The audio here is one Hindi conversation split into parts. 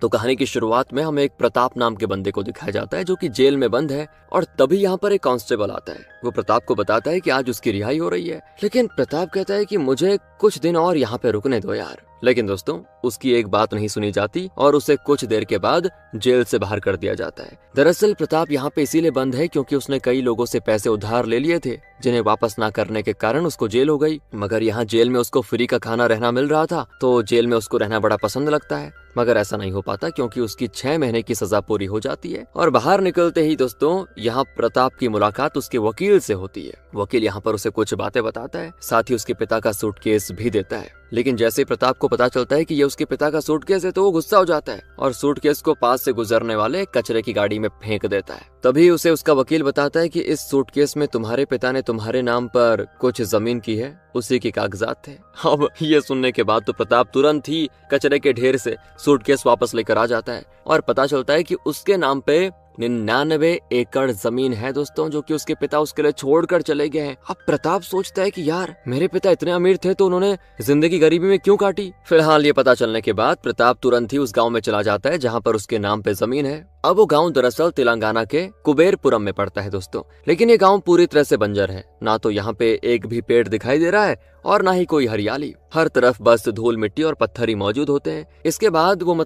तो कहानी की शुरुआत में हमें एक प्रताप नाम के बंदे को दिखाया जाता है जो कि जेल में बंद है, और तभी यहाँ पर एक कांस्टेबल आता है। वो प्रताप को बताता है कि आज उसकी रिहाई हो रही है, लेकिन प्रताप कहता है कि मुझे कुछ दिन और यहाँ पे रुकने दो यार। लेकिन दोस्तों उसकी एक बात नहीं सुनी जाती और उसे कुछ देर के बाद जेल से बाहर कर दिया जाता है। दरअसल प्रताप यहाँ पे इसीलिए बंद है क्योंकि उसने कई लोगों से पैसे उधार ले लिए थे, जिन्हें वापस ना करने के कारण उसको जेल हो गई। मगर यहाँ जेल में उसको फ्री का खाना रहना मिल रहा था, तो जेल में उसको रहना बड़ा पसंद लगता है। मगर ऐसा नहीं हो पाता क्योंकि उसकी 6 महीने की सजा पूरी हो जाती है। और बाहर निकलते ही दोस्तों यहाँ प्रताप की मुलाकात उसके वकील से होती है। वकील यहाँ पर उसे कुछ बातें बताता है, साथ ही उसके पिता का सूटकेस भी देता है। लेकिन जैसे ही प्रताप को पता चलता है कि ये उसके पिता का सूटकेस है तो वो गुस्सा हो जाता है और सूटकेस को पास से गुजरने वाले कचरे की गाड़ी में फेंक देता है। तभी उसे उसका वकील बताता है कि इस सूटकेस में तुम्हारे पिता ने तुम्हारे नाम पर कुछ जमीन की है, उसी के कागजात थे। अब ये सुनने के बाद तो प्रताप तुरंत ही कचरे के ढेर से सूटकेस वापस लेकर आ जाता है और पता चलता है कि उसके नाम पे 99 एकड़ जमीन है दोस्तों, जो कि उसके पिता उसके लिए छोड़कर चले गए हैं। अब प्रताप सोचता है कि यार मेरे पिता इतने अमीर थे तो उन्होंने जिंदगी गरीबी में क्यों काटी। फिलहाल ये पता चलने के बाद प्रताप तुरंत ही उस गांव में चला जाता है जहां पर उसके नाम पे जमीन है। अब वो गांव दरअसल तेलंगाना के कुबेरपुरम में पड़ता है दोस्तों, लेकिन ये गांव पूरी तरह से बंजर है। ना तो यहाँ पे एक भी पेड़ दिखाई दे रहा है और ना ही कोई हरियाली, हर तरफ बस धूल मिट्टी और पत्थर ही मौजूद होते हैं। इसके बाद वो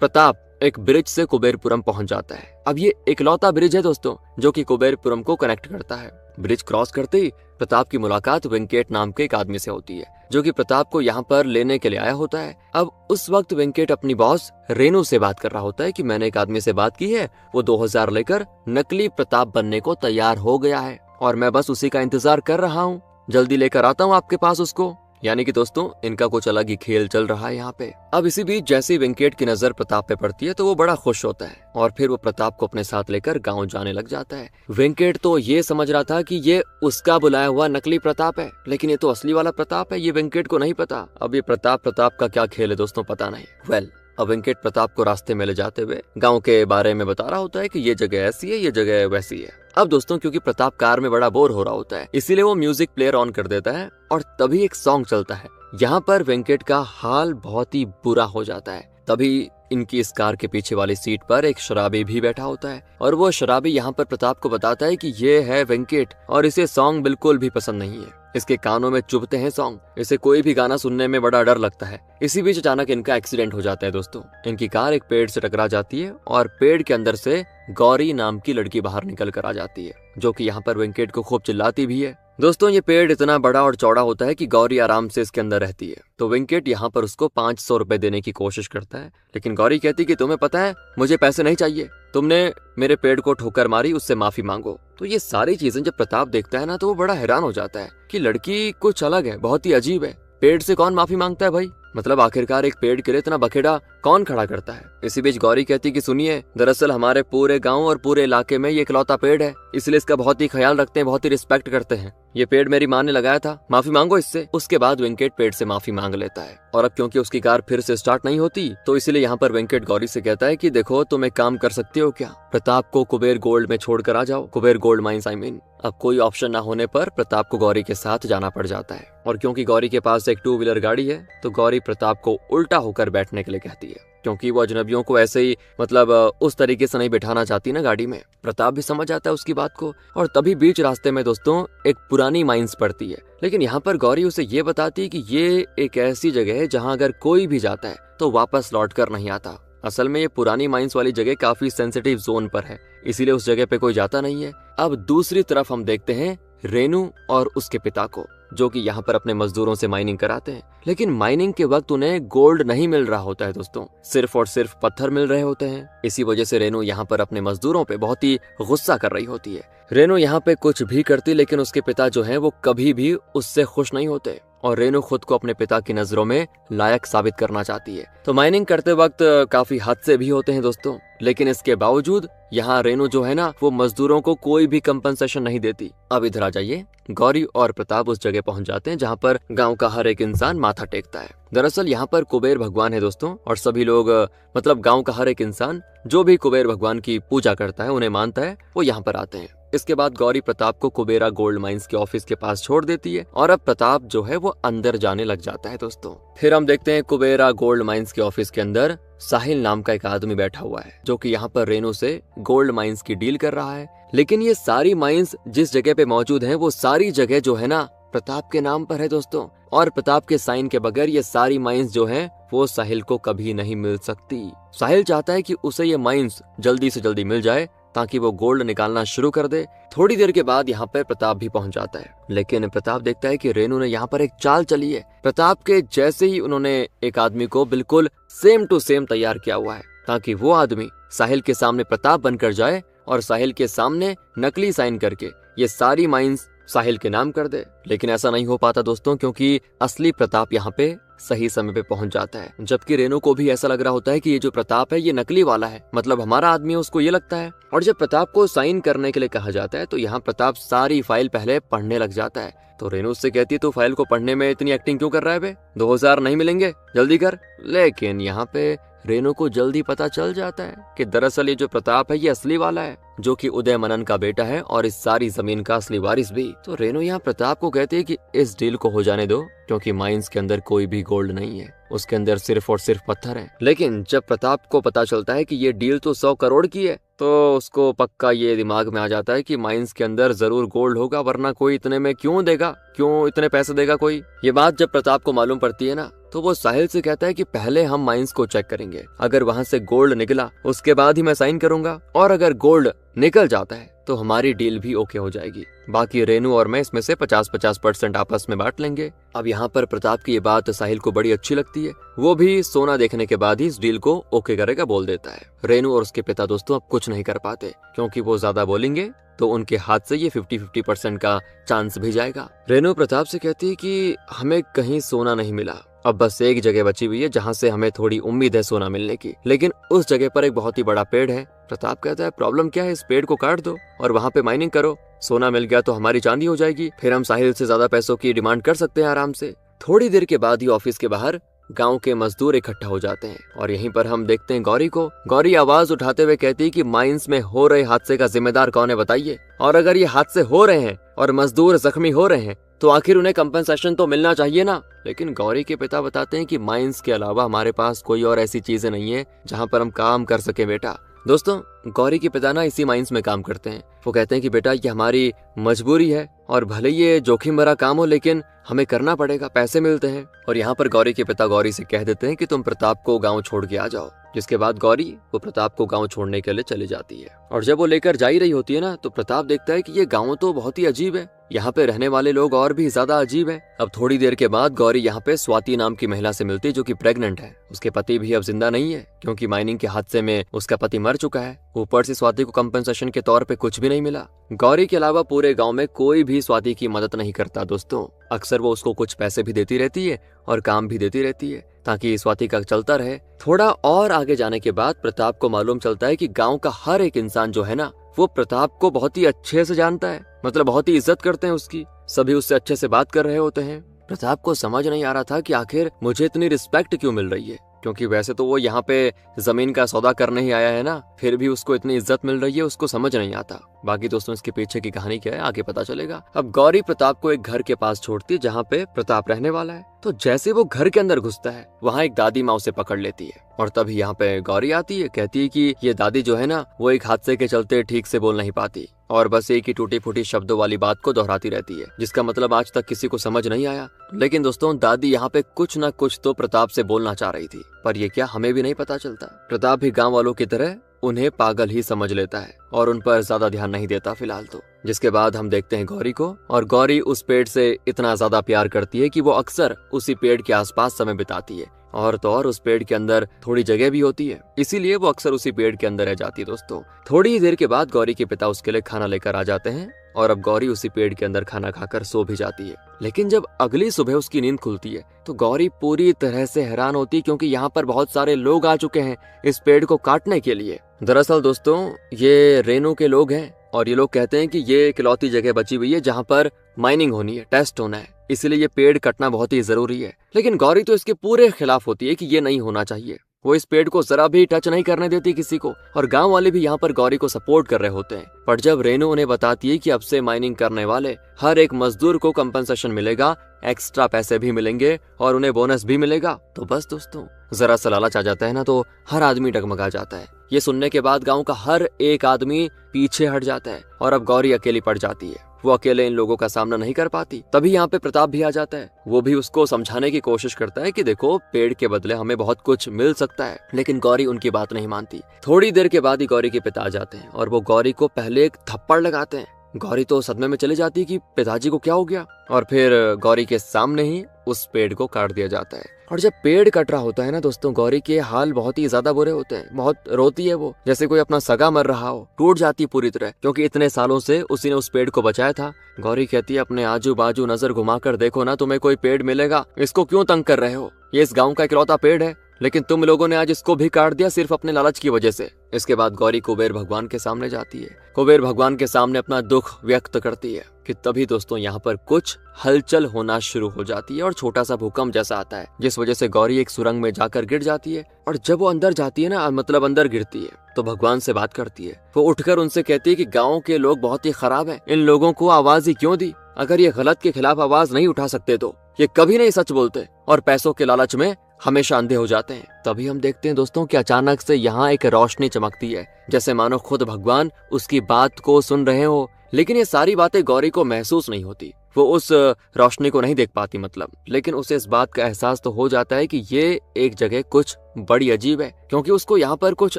प्रताप एक ब्रिज से कुबेरपुरम पहुंच जाता है। अब ये इकलौता ब्रिज है दोस्तों जो कि कुबेरपुरम को कनेक्ट करता है। ब्रिज क्रॉस करते ही प्रताप की मुलाकात वेंकट नाम के एक आदमी से होती है जो कि प्रताप को यहाँ पर लेने के लिए आया होता है। अब उस वक्त वेंकट अपनी बॉस रेनू से बात कर रहा होता है कि मैंने एक आदमी से बात की है, वो 2000 लेकर नकली प्रताप बनने को तैयार हो गया है और मैं बस उसी का इंतजार कर रहा हूँ, जल्दी लेकर आता हूँ आपके पास उसको। यानी कि दोस्तों इनका कुछ अलग ही खेल चल रहा है यहाँ पे। अब इसी बीच जैसे ही वेंकट की नजर प्रताप पे पड़ती है तो वो बड़ा खुश होता है और फिर वो प्रताप को अपने साथ लेकर गांव जाने लग जाता है। वेंकट तो ये समझ रहा था कि ये उसका बुलाया हुआ नकली प्रताप है, लेकिन ये तो असली वाला प्रताप है, ये वेंकट को नहीं पता। अब ये प्रताप का क्या खेल है दोस्तों पता नहीं। अब वेंकट प्रताप को रास्ते में ले जाते हुए गांव के बारे में बता रहा होता है कि ये जगह ऐसी है, ये जगह वैसी है। अब दोस्तों क्योंकि प्रताप कार में बड़ा बोर हो रहा होता है, इसीलिए वो म्यूजिक प्लेयर ऑन कर देता है और तभी एक सॉन्ग चलता है। यहाँ पर वेंकट का हाल बहुत ही बुरा हो जाता है। तभी इनकी इस कार के पीछे वाली सीट पर एक शराबी भी बैठा होता है और वो शराबी यहाँ पर प्रताप को बताता है कि ये है वेंकट और इसे सॉन्ग बिल्कुल भी पसंद नहीं है। इसके कानों में चुभते हैं सॉन्ग, इसे कोई भी गाना सुनने में बड़ा डर लगता है। इसी बीच अचानक इनका एक्सीडेंट हो जाता है दोस्तों। इनकी कार एक पेड़ से टकरा जाती है और पेड़ के अंदर से गौरी नाम की लड़की बाहर निकल कर आ जाती है, जो कि यहाँ पर वेंकट को खूब चिल्लाती भी है। दोस्तों ये पेड़ इतना बड़ा और चौड़ा होता है कि गौरी आराम से इसके अंदर रहती है। तो वेंकट यहाँ पर उसको 500 रुपए देने की कोशिश करता है, लेकिन गौरी कहती कि तुम्हें पता है मुझे पैसे नहीं चाहिए, तुमने मेरे पेड़ को ठोकर मारी, उससे माफी मांगो। तो ये सारी चीजें जब प्रताप देखता है ना तो वो बड़ा हैरान हो जाता है कि लड़की कुछ अलग है, बहुत ही अजीब है। पेड़ से कौन माफी मांगता है भाई, मतलब आखिरकार एक पेड़ के लिए इतना बखेड़ा कौन खड़ा करता है। इसी बीच गौरी कहती कि सुनिए, दरअसल हमारे पूरे गांव और पूरे इलाके में ये इकलौता पेड़ है, इसलिए इसका बहुत ही ख्याल रखते हैं, बहुत ही रिस्पेक्ट करते हैं। ये पेड़ मेरी माँ ने लगाया था, माफी मांगो इससे। उसके बाद वेंकट पेड़ से माफी मांग लेता है और अब क्योंकि उसकी कार फिर से स्टार्ट नहीं होती तो इसलिए यहाँ पर वेंकट गौरी से कहता है कि देखो तुम एक काम कर सकते हो क्या, प्रताप को कुबेर गोल्ड में छोड़कर आ जाओ, Kuber gold mines I mean. अब कोई ऑप्शन ना होने पर प्रताप को गौरी के साथ जाना पड़ जाता है और क्योंकि गौरी के पास एक 2 व्हीलर गाड़ी है तो गौरी प्रताप को उल्टा होकर बैठने के लिए कहती है, क्योंकि वो अजनबियों को ऐसे ही उस तरीके से नहीं बिठाना चाहती ना गाड़ी में। प्रताप भी समझ आता है उसकी बात को और तभी बीच रास्ते में दोस्तों एक पुरानी माइंस पड़ती है, लेकिन यहाँ पर गौरी उसे ये बताती है कि ये एक ऐसी जगह है जहाँ अगर कोई भी जाता है तो वापस लौट कर नहीं आता। असल में ये पुरानी माइंस वाली जगह काफी सेंसिटिव जोन पर है, इसीलिए उस जगह पे कोई जाता नहीं है। अब दूसरी तरफ हम देखते हैं रेनू और उसके पिता को, जो कि यहाँ पर अपने मजदूरों से माइनिंग कराते हैं, लेकिन माइनिंग के वक्त उन्हें गोल्ड नहीं मिल रहा होता है दोस्तों, सिर्फ और सिर्फ पत्थर मिल रहे होते हैं। इसी वजह से रेनू यहाँ पर अपने मजदूरों पे बहुत ही गुस्सा कर रही होती है। रेनू यहाँ पे कुछ भी करती लेकिन उसके पिता जो हैं वो कभी भी उससे खुश नहीं होते और रेनू खुद को अपने पिता की नजरों में लायक साबित करना चाहती है। तो माइनिंग करते वक्त काफी हादसे भी होते हैं दोस्तों, लेकिन इसके बावजूद यहाँ रेनू जो है ना वो मजदूरों को कोई भी कंपनसेशन नहीं देती। अब इधर आ जाइए, गौरी और प्रताप उस जगह पहुंच जाते हैं जहाँ पर गांव का हर एक इंसान माथा टेकता है। दरअसल यहाँ पर कुबेर भगवान है दोस्तों और सभी लोग गांव का हर एक इंसान जो भी कुबेर भगवान की पूजा करता है, उन्हें मानता है, वो यहाँ पर आते हैं। इसके बाद गौरी प्रताप को कुबेरा गोल्ड माइंस के ऑफिस के पास छोड़ देती है और अब प्रताप जो है वो अंदर जाने लग जाता है दोस्तों। फिर हम देखते हैं कुबेरा गोल्ड माइंस के ऑफिस के अंदर साहिल नाम का एक आदमी बैठा हुआ है जो कि यहाँ पर रेनू से गोल्ड माइंस की डील कर रहा है। लेकिन ये सारी माइंस जिस जगह पे मौजूद हैं वो सारी जगह जो है ना प्रताप के नाम पर है दोस्तों, और प्रताप के साइन के बगैर ये सारी माइंस जो हैं वो साहिल को कभी नहीं मिल सकती। साहिल चाहता है कि उसे ये माइंस जल्दी से जल्दी मिल जाए ताकि वो गोल्ड निकालना शुरू कर दे। थोड़ी देर के बाद यहाँ पर प्रताप भी पहुंच जाता है, लेकिन प्रताप देखता है कि रेनू ने यहाँ पर एक चाल चली है। प्रताप के जैसे ही उन्होंने एक आदमी को बिल्कुल सेम टू सेम तैयार किया हुआ है ताकि वो आदमी साहिल के सामने प्रताप बनकर जाए और साहिल के सामने नकली साइन करके ये सारी माइंस साहिल के नाम कर दे। लेकिन ऐसा नहीं हो पाता दोस्तों, क्योंकि असली प्रताप यहाँ पे सही समय पे पहुंच जाता है। जबकि रेनू को भी ऐसा लग रहा होता है कि ये जो प्रताप है ये नकली वाला है, मतलब हमारा आदमी है, उसको ये लगता है। और जब प्रताप को साइन करने के लिए कहा जाता है तो यहाँ प्रताप सारी फाइल पहले पढ़ने लग जाता है। तो रेनू उससे कहती है, तू फाइल को पढ़ने में इतनी एक्टिंग क्यों कर रहा है बे? 2000 नहीं मिलेंगे, जल्दी कर। लेकिन यहाँ पे रेनू को जल्दी पता चल जाता है कि दरअसल ये जो प्रताप है ये असली वाला है, जो कि उदय मनन का बेटा है और इस सारी जमीन का असली वारिस भी। तो रेनू यहाँ प्रताप को कहती है कि इस डील को हो जाने दो, क्योंकि माइंस के अंदर कोई भी गोल्ड नहीं है, उसके अंदर सिर्फ और सिर्फ पत्थर है। लेकिन जब प्रताप को पता चलता है कि ये डील तो 100 करोड़ की है, तो उसको पक्का ये दिमाग में आ जाता है कि माइंस के अंदर जरूर गोल्ड होगा, वरना कोई इतने में क्यों देगा, क्यों इतने पैसे देगा कोई। ये बात जब प्रताप को मालूम पड़ती है ना, तो वो साहिल से कहता है कि पहले हम माइंस को चेक करेंगे, अगर वहां से गोल्ड निकला उसके बाद ही मैं साइन करूंगा, और अगर गोल्ड निकल जाता है तो हमारी डील भी ओके हो जाएगी। बाकी रेनू और मैं इसमें से 50-50% आपस में बांट लेंगे। अब यहाँ पर प्रताप की ये बात साहिल को बड़ी अच्छी लगती है, वो भी सोना देखने के बाद ही इस डील को ओके करेगा बोल देता है। रेनू और उसके पिता दोस्तों अब कुछ नहीं कर पाते, क्योंकि वो ज्यादा बोलेंगे तो उनके हाथ से ये 50-50% का चांस भी जाएगा। रेनू प्रताप से कहती है कि हमें कहीं सोना नहीं मिला, अब बस एक जगह बची हुई है जहाँ से हमें थोड़ी उम्मीद है सोना मिलने की, लेकिन उस जगह पर एक बहुत ही बड़ा पेड़ है। प्रताप कहता है, प्रॉब्लम क्या है, इस पेड़ को काट दो और वहाँ पे माइनिंग करो, सोना मिल गया तो हमारी चांदी हो जाएगी, फिर हम साहिल से ज्यादा पैसों की डिमांड कर सकते हैं आराम से। थोड़ी देर के बाद ही ऑफिस के बाहर गांव के मजदूर इकट्ठा हो जाते हैं और यहीं पर हम देखते हैं गौरी को। गौरी आवाज उठाते हुए कहती है कि माइंस में हो रहे हादसे का जिम्मेदार कौन है बताइए, और अगर ये हादसे हो रहे हैं और मजदूर जख्मी हो रहे हैं तो आखिर उन्हें कंपनसेशन तो मिलना चाहिए ना। लेकिन गौरी के पिता बताते हैं कि माइंस के अलावा हमारे पास कोई और ऐसी चीजें नहीं है जहाँ पर हम काम कर सके बेटा। दोस्तों गौरी के पिता ना इसी माइंस में काम करते हैं। वो कहते हैं कि बेटा ये हमारी मजबूरी है और भले ये जोखिम भरा काम हो लेकिन हमें करना पड़ेगा, पैसे मिलते हैं। और यहाँ पर गौरी के पिता गौरी से कह देते हैं कि तुम प्रताप को गाँव छोड़ के आ जाओ, जिसके बाद गौरी वो प्रताप को गांव छोड़ने के लिए चली जाती है। और जब वो लेकर जा ही रही होती है ना, तो प्रताप देखता है कि ये गांव तो बहुत ही अजीब है, यहाँ पे रहने वाले लोग और भी ज्यादा अजीब हैं। अब थोड़ी देर के बाद गौरी यहाँ पे स्वाति नाम की महिला से मिलती है जो कि प्रेग्नेंट है। उसके पति भी अब जिंदा नहीं है क्योंकि माइनिंग के हादसे में उसका पति मर चुका है। ऊपर से स्वाति को कंपनसेशन के तौर पे कुछ भी नहीं मिला। गौरी के अलावा पूरे गांव में कोई भी स्वाति की मदद नहीं करता दोस्तों। अक्सर वो उसको कुछ पैसे भी देती रहती है और काम भी देती रहती है ताकि स्वाति का चलता रहे। थोड़ा और आगे जाने के बाद प्रताप को मालूम चलता है कि गांव का हर एक इंसान जो है ना वो प्रताप को बहुत ही अच्छे से जानता है, मतलब बहुत ही इज्जत करते हैं उसकी, सभी उससे अच्छे से बात कर रहे होते हैं। प्रताप को समझ नहीं आ रहा था कि आखिर मुझे इतनी रिस्पेक्ट क्यों मिल रही है, क्योंकि वैसे तो वो यहाँ पे जमीन का सौदा करने ही आया है ना, फिर भी उसको इतनी इज्जत मिल रही है, उसको समझ नहीं आता। बाकी दोस्तों इसके पीछे की कहानी क्या है आगे पता चलेगा। अब गौरी प्रताप को एक घर के पास छोड़ती है जहाँ पे प्रताप रहने वाला है। तो जैसे वो घर के अंदर घुसता है वहाँ एक दादी माँ उसे पकड़ लेती है और तभी यहाँ पे गौरी आती है। कहती है कि ये दादी जो है ना वो एक हादसे के चलते ठीक से बोल नहीं पाती और बस एक ही टूटी फूटी शब्दों वाली बात को दोहराती रहती है, जिसका मतलब आज तक किसी को समझ नहीं आया। लेकिन दोस्तों दादी यहाँ पे कुछ न कुछ तो प्रताप से बोलना चाह रही थी, पर ये क्या हमें भी नहीं पता चलता। प्रताप भी गाँव वालों की तरह उन्हें पागल ही समझ लेता है और उन पर ज्यादा ध्यान नहीं देता फिलहाल तो। जिसके बाद हम देखते हैं गौरी को, और गौरी उस पेड़ से इतना ज्यादा प्यार करती है कि वो अक्सर उसी पेड़ के आसपास समय बिताती है, और तो और उस पेड़ के अंदर थोड़ी जगह भी होती है, इसीलिए वो अक्सर उसी पेड़ के अंदर रह जाती है दोस्तों। थोड़ी ही देर के बाद गौरी के पिता उसके लिए खाना लेकर आ जाते हैं और अब गौरी उसी पेड़ के अंदर खाना खाकर सो भी जाती है। लेकिन जब अगली सुबह उसकी नींद खुलती है तो गौरी पूरी तरह से हैरान होती है, क्योंकि यहाँ पर बहुत सारे लोग आ चुके हैं इस पेड़ को काटने के लिए। दरअसल दोस्तों ये रेनू के लोग हैं और ये लोग कहते हैं कि ये इकलौती जगह बची हुई है जहाँ पर माइनिंग होनी है, टेस्ट होना है, इसलिए ये पेड़ कटना बहुत ही जरूरी है। लेकिन गौरी तो इसके पूरे खिलाफ होती है कि ये नहीं होना चाहिए। वो इस पेड़ को जरा भी टच नहीं करने देती किसी को, और गांव वाले भी यहाँ पर गौरी को सपोर्ट कर रहे होते हैं। पर जब रेनू उन्हें बताती है कि अब से माइनिंग करने वाले हर एक मजदूर को कंपनसेशन मिलेगा, एक्स्ट्रा पैसे भी मिलेंगे और उन्हें बोनस भी मिलेगा, तो बस दोस्तों जरा सा लालच आ जाता है ना, तो हर आदमी डगमगा जाता है। ये सुनने के बाद गांव का हर एक आदमी पीछे हट जाता है और अब गौरी अकेली पड़ जाती है। वो अकेले इन लोगों का सामना नहीं कर पाती। तभी यहाँ पे प्रताप भी आ जाता है। वो भी उसको समझाने की कोशिश करता है कि देखो, पेड़ के बदले हमें बहुत कुछ मिल सकता है, लेकिन गौरी उनकी बात नहीं मानती। थोड़ी देर के बाद ही गौरी के पिता आ जाते हैं और वो गौरी को पहले एक थप्पड़ लगाते हैं। गौरी तो सदमे में चली जाती है कि पिताजी को क्या हो गया, और फिर गौरी के सामने ही उस पेड़ को काट दिया जाता है। और जब पेड़ कट रहा होता है ना दोस्तों, गौरी के हाल बहुत ही ज्यादा बुरे होते हैं। बहुत रोती है वो, जैसे कोई अपना सगा मर रहा हो। टूट जाती है पूरी तरह, क्योंकि इतने सालों से उसी ने उस पेड़ को बचाया था। गौरी कहती है, अपने आजू बाजू नजर घुमाकर देखो ना, तुम्हें कोई पेड़ मिलेगा? इसको क्यों तंग कर रहे हो? ये इस गाँव का इकलौता पेड़ है, लेकिन तुम लोगों ने आज इसको भी काट दिया सिर्फ अपने लालच की वजह से। इसके बाद गौरी कुबेर भगवान के सामने जाती है। कुबेर भगवान के सामने अपना दुख व्यक्त करती है कि तभी दोस्तों यहाँ पर कुछ हलचल होना शुरू हो जाती है और छोटा सा भूकंप जैसा आता है, जिस वजह से गौरी एक सुरंग में जाकर गिर जाती है। और जब वो अंदर जाती है ना, मतलब अंदर गिरती है, तो भगवान से बात करती है। वो उठकर उनसे कहती है कि गाँव के लोग बहुत ही खराब है, इन लोगों को आवाज ही क्यों दी? अगर ये गलत के खिलाफ आवाज नहीं उठा सकते तो ये कभी नहीं सच बोलते, और पैसों के लालच में हमेशा अंधे हो जाते हैं। तभी हम देखते हैं दोस्तों कि अचानक से यहाँ एक रोशनी चमकती है, जैसे मानो खुद भगवान उसकी बात को सुन रहे हो। लेकिन ये सारी बातें गौरी को महसूस नहीं होती। वो उस रोशनी को नहीं देख पाती मतलब, लेकिन उसे इस बात का एहसास तो हो जाता है कि ये एक जगह कुछ बड़ी अजीब है, क्योंकि उसको यहाँ पर कुछ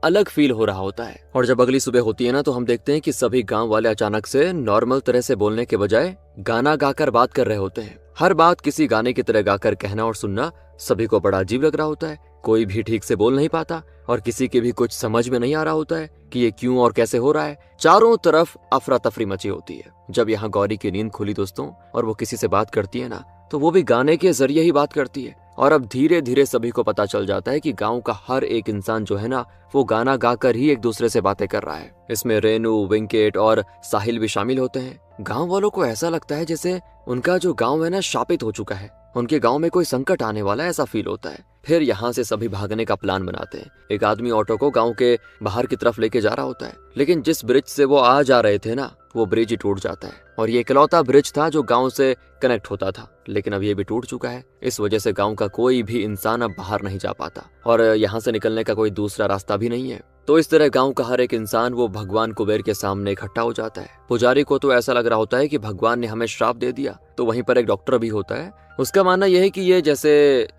अलग फील हो रहा होता है। और जब अगली सुबह होती है ना, तो हम देखते हैं कि सभी गांव वाले अचानक से नॉर्मल तरह से बोलने के बजाय गाना गाकर बात कर रहे होते हैं। हर बात किसी गाने की तरह गाकर कहना और सुनना सभी को बड़ा अजीब लग रहा होता है। कोई भी ठीक से बोल नहीं पाता और किसी के भी कुछ समझ में नहीं आ रहा होता है कि ये क्यों और कैसे हो रहा है। चारों तरफ अफरा तफरी मची होती है। जब यहाँ गौरी की नींद खुली दोस्तों, और वो किसी से बात करती है ना, तो वो भी गाने के जरिए ही बात करती है। और अब धीरे धीरे सभी को पता चल जाता है कि गांव का हर एक इंसान जो है ना, वो गाना गाकर ही एक दूसरे से बातें कर रहा है। इसमें रेनू, वेंकट और साहिल भी शामिल होते हैं। गांव वालों को ऐसा लगता है जैसे उनका जो गांव है ना, शापित हो चुका है। उनके गांव में कोई संकट आने वाला है, ऐसा फील होता है। फिर यहाँ से सभी भागने का प्लान बनाते हैं। एक आदमी ऑटो को गांव के बाहर की तरफ लेके जा रहा होता है, लेकिन जिस ब्रिज से वो आ जा रहे थे ना, वो ब्रिज ही टूट जाता है। और ये इकलौता ब्रिज था जो गांव से कनेक्ट होता था, लेकिन अब ये भी टूट चुका है। इस वजह से गांव का कोई भी इंसान अब बाहर नहीं जा पाता, और यहाँ से निकलने का कोई दूसरा रास्ता भी नहीं है। तो इस तरह गांव का हर एक इंसान वो भगवान कुबेर के सामने इकट्ठा हो जाता है। पुजारी को तो ऐसा लग रहा होता है कि भगवान ने हमें श्राप दे दिया। तो वहीं पर एक डॉक्टर भी होता है। उसका मानना यह है कि ये जैसे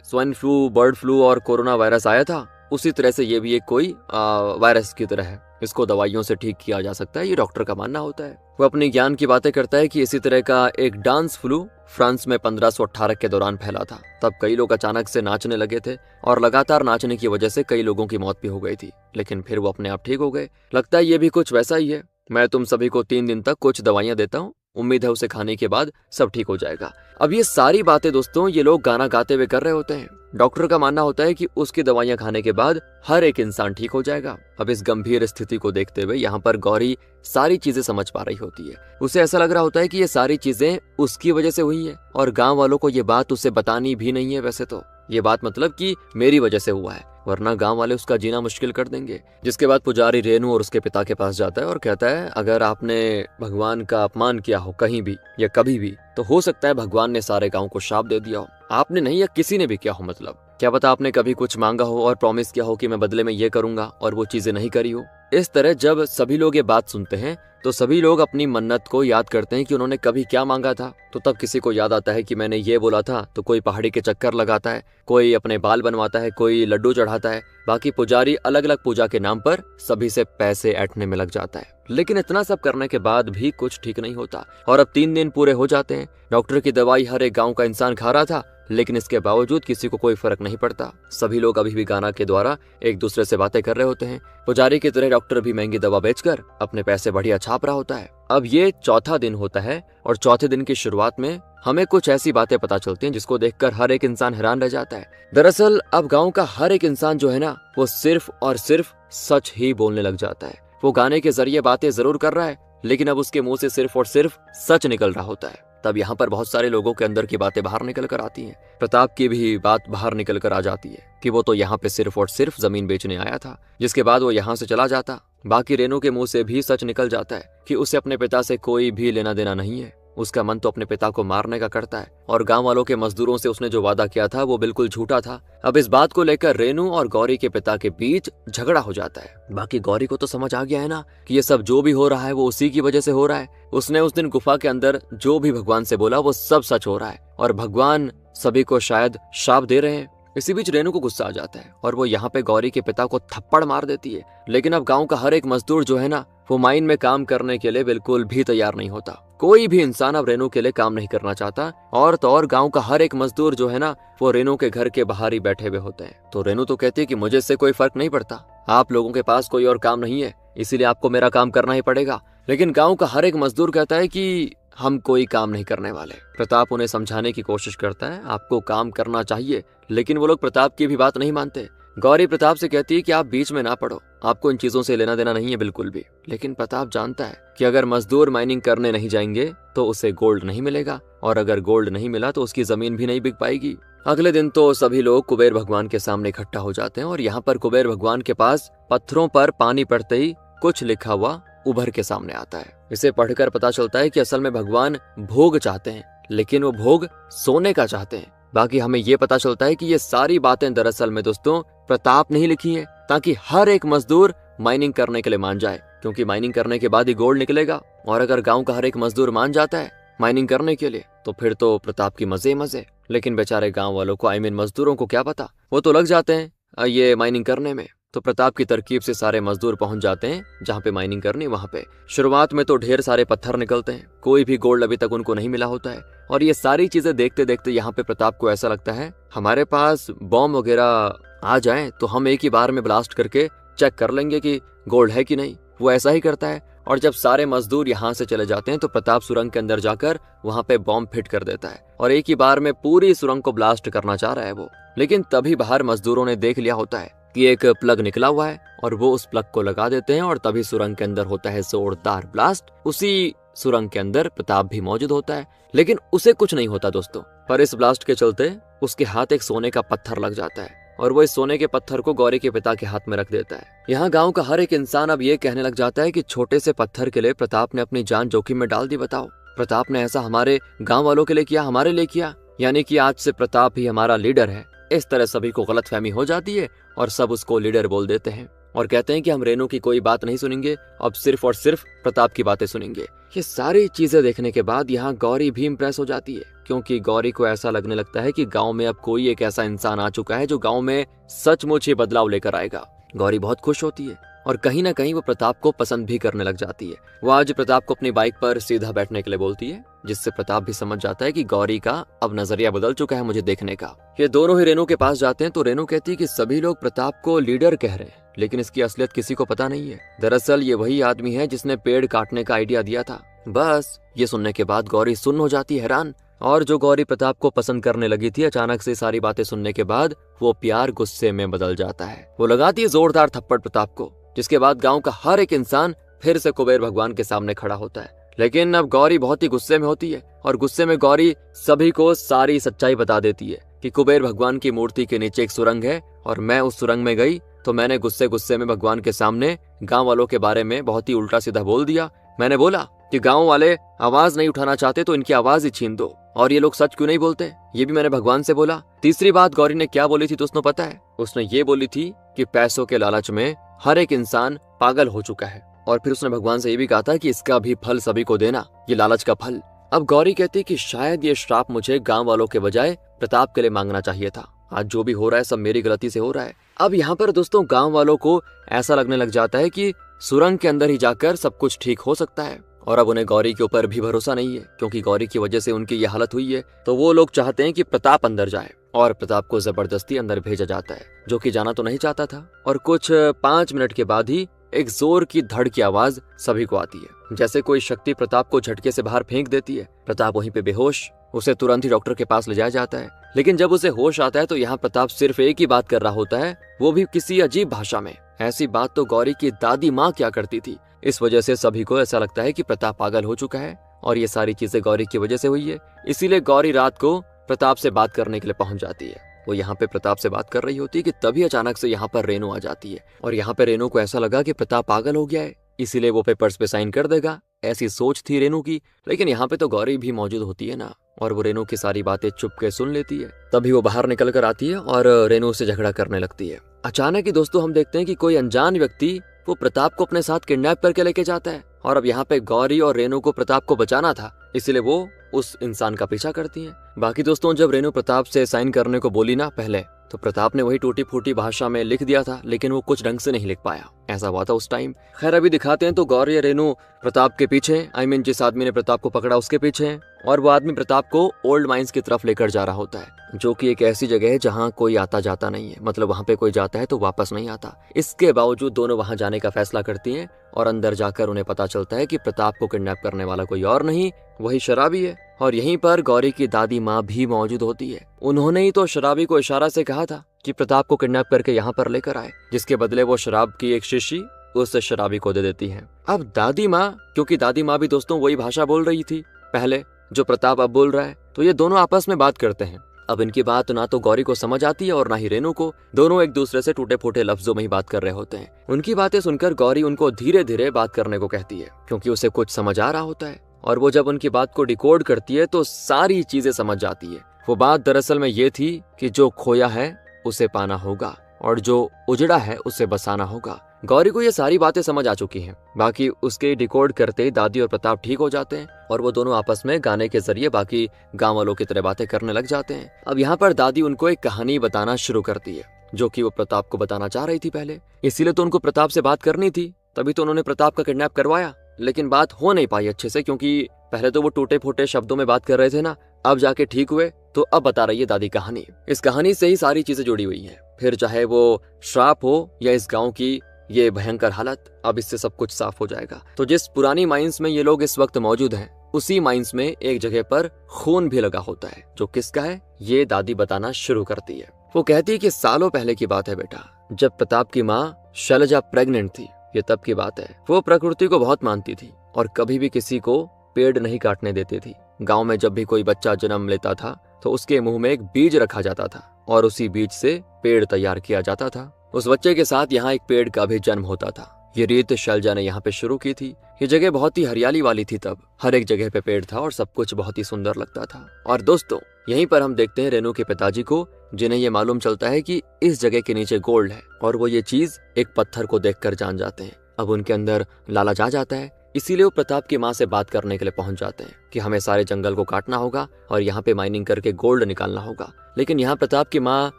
स्वाइन फ्लू, बर्ड फ्लू और कोरोना वायरस आया था, उसी तरह से ये भी एक कोई वायरस की तरह है। इसको दवाइयों से ठीक किया जा सकता है, ये डॉक्टर का मानना होता है। वो अपने ज्ञान की बातें करता है कि इसी तरह का एक डांस फ्लू फ्रांस में 1518 के दौरान फैला था। तब कई लोग अचानक से नाचने लगे थे और लगातार नाचने की वजह से कई लोगों की मौत भी हो गई थी, लेकिन फिर वो अपने आप ठीक हो गए। लगता है ये भी कुछ वैसा ही है। मैं तुम सभी को 3 दिन तक कुछ दवाइयां देता हूँ, उम्मीद है उसे खाने के बाद सब ठीक हो जाएगा। अब ये सारी बातें दोस्तों ये लोग गाना गाते हुए कर रहे होते हैं। डॉक्टर का मानना होता है कि उसकी दवाइयां खाने के बाद हर एक इंसान ठीक हो जाएगा। अब इस गंभीर स्थिति को देखते हुए यहाँ पर गौरी सारी चीजें समझ पा रही होती है। उसे ऐसा लग रहा होता है कि ये सारी चीजें उसकी वजह से हुई है, और गांव वालों को ये बात उसे बतानी भी नहीं है। वैसे तो ये बात मतलब कि मेरी वजह से हुआ है, वरना गांव वाले उसका जीना मुश्किल कर देंगे। जिसके बाद पुजारी रेनू और उसके पिता के पास जाता है और कहता है, अगर आपने भगवान का अपमान किया हो कहीं भी या कभी भी, तो हो सकता है भगवान ने सारे गांव को शाप दे दिया हो। आपने नहीं या किसी ने भी किया हो, मतलब क्या पता आपने कभी कुछ मांगा हो और प्रॉमिस किया हो कि मैं बदले में ये करूंगा, और वो चीजें नहीं करी हो। इस तरह जब सभी लोग ये बात सुनते हैं तो सभी लोग अपनी मन्नत को याद करते हैं कि उन्होंने कभी क्या मांगा था। तो तब किसी को याद आता है कि मैंने ये बोला था, तो कोई पहाड़ी के चक्कर लगाता है, कोई अपने बाल बनवाता है, कोई लड्डू चढ़ाता है। बाकी पुजारी अलग अलग पूजा के नाम पर सभी से पैसे ऐंठने में लग जाता है। लेकिन इतना सब करने के बाद भी कुछ ठीक नहीं होता, और अब 3 दिन पूरे हो जाते हैं। डॉक्टर की दवाई हर एक गाँव का इंसान खा रहा था, लेकिन इसके बावजूद किसी को कोई फर्क नहीं पड़ता। सभी लोग अभी भी गाना के द्वारा एक दूसरे से बातें कर रहे होते हैं। पुजारी की तरह डॉक्टर भी महंगी दवा बेचकर अपने पैसे बढ़िया छाप रहा होता है। अब ये चौथा दिन होता है, और चौथे दिन की शुरुआत में हमें कुछ ऐसी बातें पता चलती हैं जिसको देखकर हर एक इंसान हैरान रह जाता है। दरअसल अब गाँव का हर एक इंसान जो है ना, वो सिर्फ और सिर्फ सच ही बोलने लग जाता है। वो गाने के जरिए बातें जरूर कर रहा है, लेकिन अब उसके मुंह से सिर्फ और सिर्फ सच निकल रहा होता है। तब यहाँ पर बहुत सारे लोगों के अंदर की बातें बाहर निकल कर आती हैं। प्रताप की भी बात बाहर निकल कर आ जाती है कि वो तो यहाँ पे सिर्फ और सिर्फ जमीन बेचने आया था, जिसके बाद वो यहाँ से चला जाता। बाकी रेनू के मुंह से भी सच निकल जाता है कि उसे अपने पिता से कोई भी लेना देना नहीं है। उसका मन तो अपने पिता को मारने का करता है और गांव वालों के मजदूरों से उसने जो वादा किया था वो बिल्कुल झूठा था। अब इस बात को लेकर रेनू और गौरी के पिता के बीच झगड़ा हो जाता है। बाकी गौरी को तो समझ आ गया है ना कि ये सब जो भी हो रहा है वो उसी की वजह से हो रहा है। उसने उस दिन गुफा के अंदर जो भी भगवान से बोला वो सब सच हो रहा है और भगवान सभी को शायद शाप दे रहे हैं। इसी बीच रेनू को गुस्सा आ जाता है और वो यहाँ पे गौरी के पिता को थप्पड़ मार देती है। लेकिन अब गांव का हर एक मजदूर जो है ना वो माइन में काम करने के लिए बिल्कुल भी तैयार नहीं होता। कोई भी इंसान अब रेनू के लिए काम नहीं करना चाहता और तो और गांव का हर एक मजदूर जो है ना वो रेनू के घर के बाहर ही बैठे हुए होते हैं। तो रेनू तो कहती है कि मुझे इससे कोई फर्क नहीं पड़ता, आप लोगों के पास कोई और काम नहीं है इसीलिए आपको मेरा काम करना ही पड़ेगा। लेकिन गाँव का हर एक मजदूर कहता है कि हम कोई काम नहीं करने वाले। प्रताप उन्हें समझाने की कोशिश करता है आपको काम करना चाहिए, लेकिन वो लोग प्रताप की भी बात नहीं मानते। गौरी प्रताप से कहती है कि आप बीच में ना पड़ो, आपको इन चीजों से लेना देना नहीं है बिल्कुल भी। लेकिन प्रताप जानता है कि अगर मजदूर माइनिंग करने नहीं जाएंगे तो उसे गोल्ड नहीं मिलेगा और अगर गोल्ड नहीं मिला तो उसकी जमीन भी नहीं बिक पाएगी। अगले दिन तो सभी लोग कुबेर भगवान के सामने इकट्ठा हो जाते हैं और यहाँ पर कुबेर भगवान के पास पत्थरों पर पानी पड़ते ही कुछ लिखा हुआ उभर के सामने आता है। इसे पढ़कर पता चलता है कि असल में भगवान भोग चाहते हैं, लेकिन वो भोग सोने का चाहते हैं। बाकी हमें ये पता चलता है कि ये सारी बातें दरअसल में दोस्तों प्रताप ने ही लिखी है ताकि हर एक मजदूर माइनिंग करने के लिए मान जाए, क्योंकि माइनिंग करने के बाद ही गोल्ड निकलेगा। और अगर गांव का हर एक मजदूर मान जाता है माइनिंग करने के लिए तो फिर तो प्रताप की मजे मजे। लेकिन बेचारे गाँव वालों को मजदूरों को क्या पता, वो तो लग जाते हैं ये माइनिंग करने में। तो प्रताप की तरकीब से सारे मजदूर पहुंच जाते हैं जहां पे माइनिंग करनी वहां पे। शुरुआत में तो ढेर सारे पत्थर निकलते हैं, कोई भी गोल्ड अभी तक उनको नहीं मिला होता है। और ये सारी चीजें देखते देखते यहाँ पे प्रताप को ऐसा लगता है हमारे पास बॉम्ब वगैरह आ जाए तो हम एक ही बार में ब्लास्ट करके चेक कर लेंगे कि गोल्ड है कि नहीं। वो ऐसा ही करता है और जब सारे मजदूर यहाँ से चले जाते हैं तो प्रताप सुरंग के अंदर जाकर वहां पे बॉम्ब फिट कर देता है और एक ही बार में पूरी सुरंग को ब्लास्ट करना चाह रहा है वो। लेकिन तभी बाहर मजदूरों ने देख लिया होता है कि एक प्लग निकला हुआ है और वो उस प्लग को लगा देते हैं और तभी सुरंग के अंदर होता है जोरदार ब्लास्ट। उसी सुरंग के अंदर प्रताप भी मौजूद होता है, लेकिन उसे कुछ नहीं होता दोस्तों। पर इस ब्लास्ट के चलते उसके हाथ एक सोने का पत्थर लग जाता है और वो इस सोने के पत्थर को गौरी के पिता के हाथ में रख देता है। यहाँ गांव का हर एक इंसान अब ये कहने लग जाता है कि छोटे से पत्थर के लिए प्रताप ने अपनी जान जोखिम में डाल दी। बताओ, प्रताप ने ऐसा हमारे गाँव वालों के लिए किया, हमारे लिए किया, यानी कि आज से प्रताप ही हमारा लीडर है। इस तरह सभी को गलतफहमी हो जाती है और सब उसको लीडर बोल देते हैं और कहते हैं कि हम रेनू की कोई बात नहीं सुनेंगे, अब सिर्फ और सिर्फ प्रताप की बातें सुनेंगे। ये सारी चीजें देखने के बाद यहाँ गौरी भी इम्प्रेस हो जाती है, क्योंकि गौरी को ऐसा लगने लगता है कि गांव में अब कोई एक ऐसा इंसान आ चुका है जो गांव में सचमुच ही बदलाव लेकर आएगा। गौरी बहुत खुश होती है और कहीं ना कहीं वो प्रताप को पसंद भी करने लग जाती है। वो आज प्रताप को अपनी बाइक पर सीधा बैठने के लिए बोलती है, जिससे प्रताप भी समझ जाता है कि गौरी का अब नजरिया बदल चुका है मुझे देखने का। ये दोनों ही रेनू के पास जाते हैं तो रेनू कहती है कि सभी लोग प्रताप को लीडर कह रहे हैं, लेकिन इसकी असलियत किसी को पता नहीं है। दरअसल ये वही आदमी है जिसने पेड़ काटने का आइडिया दिया था। बस ये सुनने के बाद गौरी सुन्न हो जाती है, हैरान। और जो गौरी प्रताप को पसंद करने लगी थी, अचानक से सारी बातें सुनने के बाद वो प्यार गुस्से में बदल जाता है। वो लगाती है जोरदार थप्पड़ प्रताप को, जिसके बाद गांव का हर एक इंसान फिर से कुबेर भगवान के सामने खड़ा होता है। लेकिन अब गौरी बहुत ही गुस्से में होती है और गुस्से में गौरी सभी को सारी सच्चाई बता देती है कि कुबेर भगवान की मूर्ति के नीचे एक सुरंग है और मैं उस सुरंग में गई तो मैंने गुस्से में भगवान के सामने गांव वालों के बारे में बहुत ही उल्टा सीधा बोल दिया। मैंने बोला कि गांव वाले आवाज नहीं उठाना चाहते तो इनकी आवाज ही छीन दो, और ये लोग सच क्यों नहीं बोलते, ये भी मैंने भगवान से बोला। तीसरी बात गौरी ने क्या बोली थी तो उसने पता है, उसने ये बोली थी कि पैसों के लालच में हर एक इंसान पागल हो चुका है। और फिर उसने भगवान से ये भी कहा था कि इसका भी फल सभी को देना, ये लालच का फल। अब गौरी कहती कि शायद ये श्राप मुझे गांव वालों के बजाय प्रताप के लिए मांगना चाहिए था। आज जो भी हो रहा है सब मेरी गलती से हो रहा है। अब यहाँ पर दोस्तों गांव वालों को ऐसा लगने लग जाता है कि सुरंग के अंदर ही जाकर सब कुछ ठीक हो सकता है, और अब उन्हें गौरी के ऊपर भी भरोसा नहीं है, क्योंकि गौरी की वजह से उनकी यह हालत हुई है। तो वो लोग चाहते हैं कि प्रताप अंदर जाए और प्रताप को जबरदस्ती अंदर भेजा जाता है, जो कि जाना तो नहीं चाहता था। और कुछ 5 मिनट के बाद ही एक जोर की धड़ की आवाज सभी को आती है, जैसे कोई शक्ति प्रताप को झटके से बाहर फेंक देती है। प्रताप वहीं पे बेहोश, उसे तुरंत ही डॉक्टर के पास ले जाया जाता है। लेकिन जब उसे होश आता है तो यहाँ प्रताप सिर्फ एक ही बात कर रहा होता है, वो भी किसी अजीब भाषा में। ऐसी बात तो गौरी की दादी माँ क्या करती थी। इस वजह से सभी को ऐसा लगता है कि प्रताप पागल हो चुका है और ये सारी चीजें गौरी की वजह से हुई है। इसीलिए गौरी रात को प्रताप से बात करने के लिए पहुंच जाती है। वो यहाँ पे प्रताप से बात कर रही होती है कि तभी अचानक से यहाँ पर रेनू आ जाती है और यहाँ पे रेनू को ऐसा लगा कि प्रताप पागल हो गया है, इसीलिए वो पेपर्स पे साइन कर देगा, ऐसी सोच थी रेनू की। लेकिन यहाँ पे तो गौरी भी मौजूद होती है ना, और वो रेनू की सारी बातें चुप के सुन लेती है। तभी वो बाहर निकल कर आती है और रेनू से झगड़ा करने लगती है। अचानक ही दोस्तों हम देखते हैं कि कोई अनजान व्यक्ति वो प्रताप को अपने साथ किडनैप करके लेके जाता है, और अब यहाँ पे गौरी और रेनू को प्रताप को बचाना था, इसलिए वो उस इंसान का पीछा करती हैं। बाकी दोस्तों जब रेनू प्रताप से साइन करने को बोली ना पहले, तो प्रताप ने वही टूटी फूटी भाषा में लिख दिया था, लेकिन वो कुछ ढंग से नहीं लिख पाया, ऐसा हुआ था उस टाइम। खैर अभी दिखाते हैं तो गौरी और रेनू प्रताप के पीछे, जिस आदमी ने प्रताप को पकड़ा उसके पीछे है, और वो आदमी प्रताप को ओल्ड माइंस की तरफ लेकर जा रहा होता है, जो कि एक ऐसी जगह है जहाँ कोई आता जाता नहीं है, मतलब वहाँ पे कोई जाता है तो वापस नहीं आता। इसके बावजूद दोनों वहाँ जाने का फैसला करती हैं, और अंदर जाकर उन्हें पता चलता है कि प्रताप को किडनैप करने वाला कोई और नहीं, वही शराबी है। और यहीं पर गौरी की दादी माँ भी मौजूद होती है। उन्होंने ही तो शराबी को इशारा से कहा था कि प्रताप को किडनैप करके यहाँ पर लेकर आए, जिसके बदले वो शराब की एक शीशी उस शराबी को दे देती है। अब दादी माँ, क्योंकि दादी माँ भी दोस्तों वही भाषा बोल रही थी पहले जो प्रताप अब बोल रहा है, तो ये दोनों आपस में बात करते हैं। अब इनकी बात ना तो गौरी को समझ आती है और ना ही रेनू को, दोनों एक दूसरे से टूटे फूटे लफ्जों में ही बात कर रहे होते हैं। उनकी बातें सुनकर गौरी उनको धीरे धीरे बात करने को कहती है, क्योंकि उसे कुछ समझ आ रहा होता है, और वो जब उनकी बात को डिकोड करती है तो सारी चीजें समझ जाती है। वो बात दरअसल में ये थी कि जो खोया है उसे पाना होगा, और जो उजड़ा है उसे बसाना होगा। गौरी को ये सारी बातें समझ आ चुकी हैं। बाकी उसके डिकोड करते ही दादी और प्रताप ठीक हो जाते हैं, और वो दोनों आपस में गाने के जरिए बाकी गांव वालों की तरह बातें करने लग जाते हैं। अब यहाँ पर दादी उनको एक कहानी बताना शुरू करती है, जो कि वो प्रताप को बताना चाह रही थी पहले, इसीलिए तो उनको प्रताप से बात करनी थी, तभी तो उन्होंने प्रताप का किडनैप करवाया। लेकिन बात हो नहीं पाई अच्छे से, क्योंकि पहले तो वो टूटे फूटे शब्दों में बात कर रहे थे ना, अब जाके ठीक हुए। तो अब बता रही है दादी कहानी। इस कहानी से ही सारी चीजें जुड़ी हुई हैं, फिर चाहे वो श्राप हो या इस गांव की ये भयंकर हालत, अब इससे सब कुछ साफ हो जाएगा। तो जिस पुरानी माइंस में ये लोग इस वक्त मौजूद हैं, उसी माइंस में एक जगह पर खून भी लगा होता है, जो किसका है ये दादी बताना शुरू करती है। वो कहती है कि सालों पहले की बात है बेटा, जब प्रताप की माँ शैलजा प्रेग्नेंट थी, ये तब की बात है। वो प्रकृति को बहुत मानती थी और कभी भी किसी को पेड़ नहीं काटने देती थी। गांव में जब भी कोई बच्चा जन्म लेता था तो उसके मुंह में एक बीज रखा जाता था, और उसी बीज से पेड़ तैयार किया जाता था। उस बच्चे के साथ यहाँ एक पेड़ का भी जन्म होता था। ये रीत शैलजा ने यहाँ पे शुरू की थी। ये जगह बहुत ही हरियाली वाली थी, तब हर एक जगह पे पेड़ था और सब कुछ बहुत ही सुंदर लगता था। और दोस्तों यहीं पर हम देखते हैं रेनू के पिताजी को, जिन्हें ये मालूम चलता है कि इस जगह के नीचे गोल्ड है, और वो ये चीज एक पत्थर को देखकर जान जाते हैं। अब उनके अंदर लालच आ जाता है, इसीलिए वो प्रताप की माँ से बात करने के लिए पहुंच जाते हैं कि हमें सारे जंगल को काटना होगा और यहाँ पे माइनिंग करके गोल्ड निकालना होगा। लेकिन यहाँ प्रताप की माँ